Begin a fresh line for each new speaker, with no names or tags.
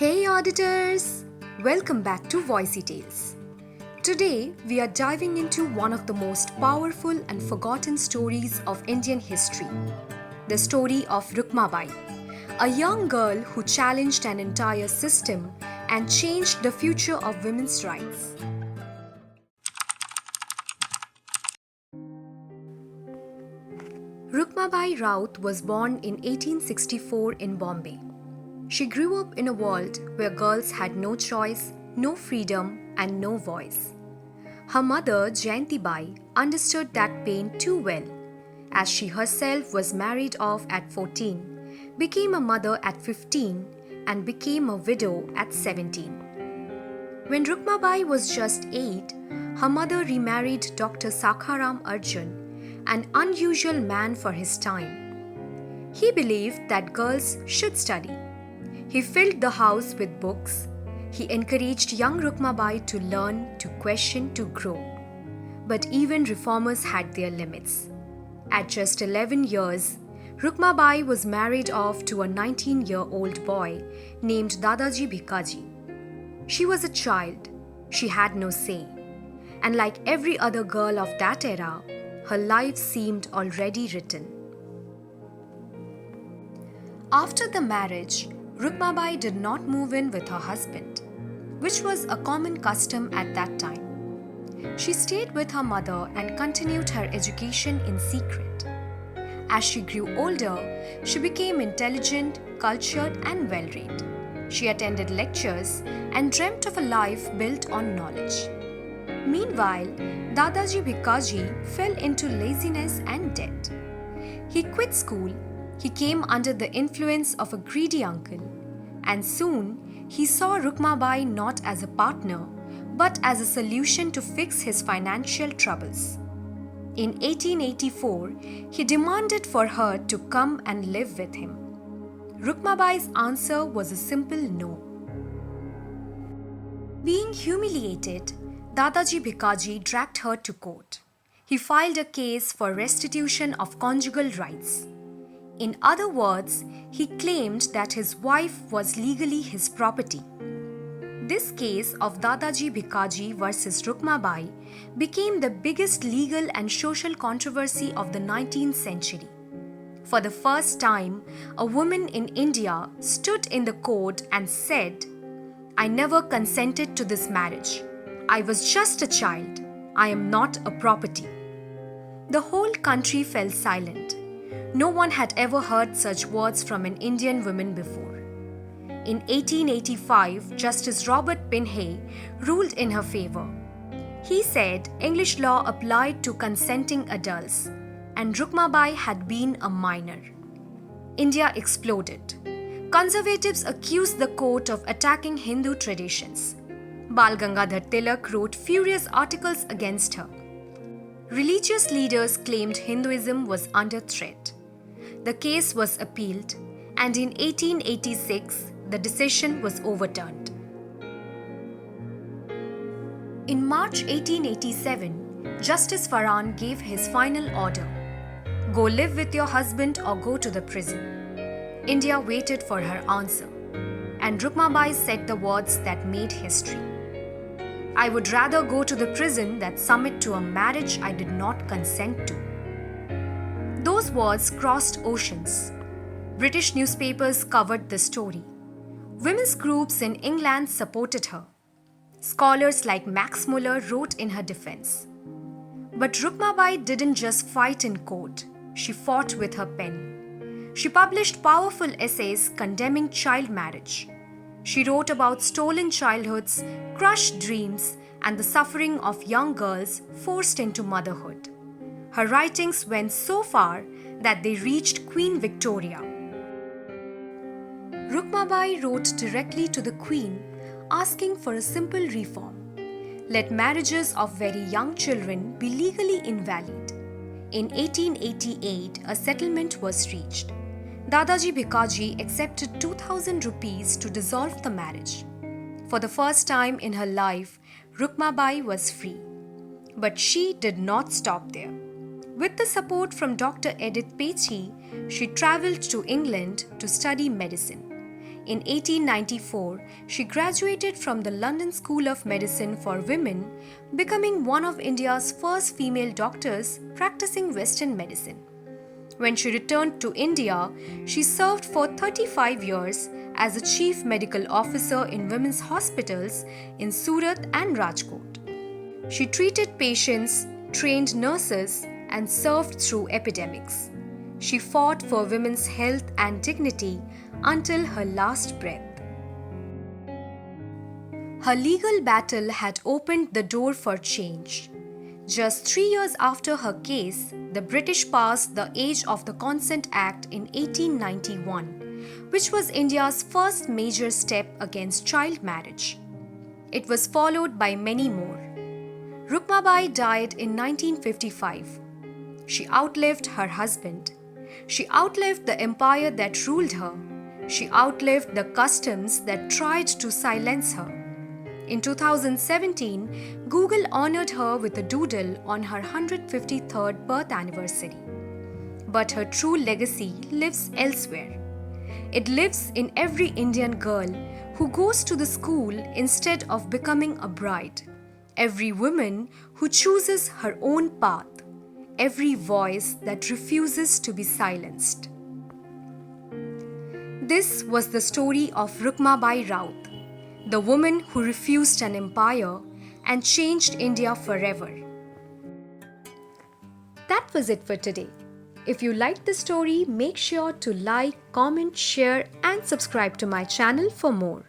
Hey auditors! Welcome back to Voicey Tales. Today we are diving into one of the most powerful and forgotten stories of Indian history, the story of Rukmabai, a young girl who challenged an entire system and changed the future of women's rights. Rukmabai Raut was born in 1864 in Bombay. She grew up in a world where girls had no choice, no freedom, and no voice. Her mother, Jayanti Bai, understood that pain too well, as she herself was married off at 14, became a mother at 15, and became a widow at 17. When Rukmabai was just 8, her mother remarried Dr. Sakharam Arjun, an unusual man for his time. He believed that girls should study. He filled the house with books. He encouraged young Rukmabai to learn, to question, to grow. But even reformers had their limits. At just 11 years, Rukmabai was married off to a 19-year-old boy named Dadaji Bhikaji. She was a child. She had no say. And like every other girl of that era, her life seemed already written. After the marriage, Rukmabai did not move in with her husband, which was a common custom at that time. She stayed with her mother and continued her education in secret. As she grew older, she became intelligent, cultured, and well-read. She attended lectures and dreamt of a life built on knowledge. Meanwhile, Dadaji Bhikaji fell into laziness and debt. He quit school. He came under the influence of a greedy uncle, and soon he saw Rukmabai not as a partner but as a solution to fix his financial troubles. In 1884, he demanded for her to come and live with him. Rukmabai's answer was a simple no. Being humiliated, Dadaji Bhikaji dragged her to court. He filed a case for restitution of conjugal rights. In other words, he claimed that his wife was legally his property. This case of Dadaji Bhikaji versus Rukmabai became the biggest legal and social controversy of the 19th century. For the first time, a woman in India stood in the court and said, "I never consented to this marriage. I was just a child. I am not a property." The whole country fell silent. No one had ever heard such words from an Indian woman before. In 1885, Justice Robert Pinhay ruled in her favor. He said English law applied to consenting adults, and Rukmabai had been a minor. India exploded. Conservatives accused the court of attacking Hindu traditions. Bal Gangadhar Tilak wrote furious articles against her. Religious leaders claimed Hinduism was under threat. The case was appealed, and in 1886, the decision was overturned. In March 1887, Justice Farran gave his final order: "Go live with your husband or go to the prison." India waited for her answer, and Rukmabai said the words that made history: "I would rather go to the prison than submit to a marriage I did not consent to." Those words crossed oceans. British newspapers covered the story. Women's groups in England supported her. Scholars like Max Muller wrote in her defense. But Rukmabai didn't just fight in court, she fought with her pen. She published powerful essays condemning child marriage. She wrote about stolen childhoods, crushed dreams, and the suffering of young girls forced into motherhood. Her writings went so far that they reached Queen Victoria. Rukmabai wrote directly to the Queen, asking for a simple reform: let marriages of very young children be legally invalid. In 1888, a settlement was reached. Dadaji Bhikaji accepted 2,000 rupees to dissolve the marriage. For the first time in her life, Rukmabai was free. But she did not stop there. With the support from Dr. Edith Pethi, she travelled to England to study medicine. In 1894, she graduated from the London School of Medicine for Women, becoming one of India's first female doctors practicing Western medicine. When she returned to India, she served for 35 years as a chief medical officer in women's hospitals in Surat and Rajkot. She treated patients, trained nurses, and served through epidemics. She fought for women's health and dignity until her last breath. Her legal battle had opened the door for change. Just 3 years after her case, the British passed the Age of the Consent Act in 1891, which was India's first major step against child marriage. It was followed by many more. Rukmabai died in 1955. She outlived her husband. She outlived the empire that ruled her. She outlived the customs that tried to silence her. In 2017, Google honored her with a doodle on her 153rd birth anniversary. But her true legacy lives elsewhere. It lives in every Indian girl who goes to the school instead of becoming a bride. Every woman who chooses her own path. Every voice that refuses to be silenced. This was the story of Rukmabai Raut, the woman who refused an empire and changed India forever. That was it for today. If you liked the story, make sure to like, comment, share, and subscribe to my channel for more.